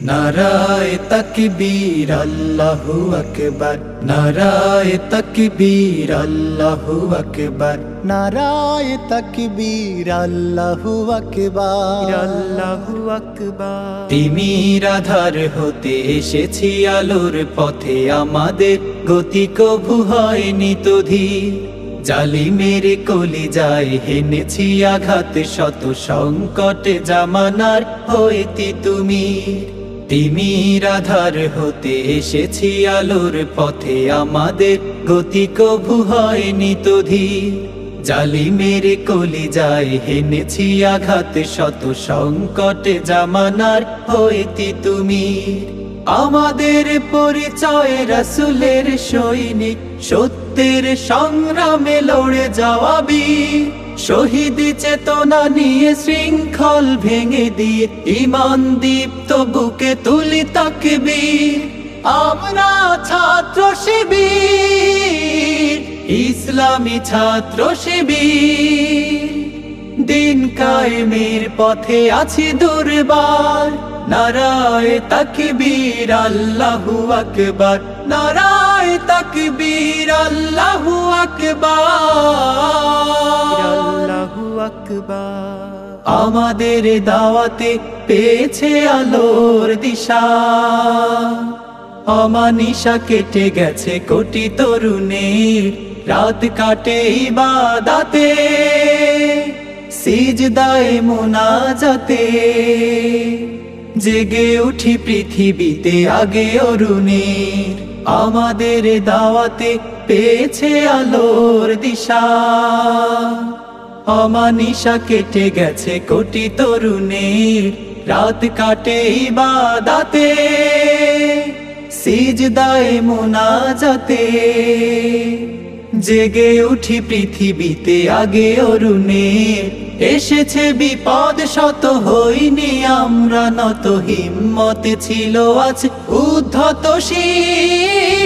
নারায়ে তাকবীর আল্লাহু আকবার, নারায়ে তাকবীর আল্লাহু আকবার, নারায়ে তাকবীর আল্লাহু আকবার, আল্লাহু আকবার। তিমির আধার হতে এসেছি আলোর পথে, আমাদের গতি কভু হয়নি তো ধীর। জালিমের কলিজায় হেনেছি আঘাত, শত সংকটে জামানার হইতি তুমি। তিমির আধার হতে এসেছি আলোর পথে, আমাদের গতি কভু হয়নি তো ধীর। জালিমের কলিজায় হেনেছি আঘাত, শত সংকটে জামানার হইতি তুমি। আমাদের পরিচয় রাসূলের সৈনিক, সত্যের সংগ্রামে লড়ে যাওয়া বীর। শহীদ চেতনা নিয়ে শৃঙ্খল ভেঙে দিয়ে, ঈমান দীপ্ত বুকে তুলি তাকবীর। আমরা ছাত্র শিবির, ইসলামী ছাত্র শিবির। দিন কায়েমের পথে আছি দুর্বার। নারায়ে তাকবীর আল্লাহু আকবার, নারায়ে তাকবীর আল্লাহু আকবার, আল্লাহু আকবার। আমাদের দাওয়াতে পেয়েছে আলোর দিশা, অমানিশা কেটে গেছে কোটি তরুণের। রাত কাটে ইবাদতে, সিজদায়ে মুনাজাতে, জেগে উঠি পৃথিবীতে আগে অরুণের। আমাদের দাওয়াতে পেয়েছে আলোর দিশা, অমানিশা কেটে গেছে কোটি তরুণের। রাত কাটে ইবাদতে, সিজদায়ে মুনাজাতে, জেগে উঠি পৃথিবীতে আগে অরুণের। এসেছে বিপদ শত, হইনি আমরা নত, হিম্মত ছিল আজ উদ্ধত শির।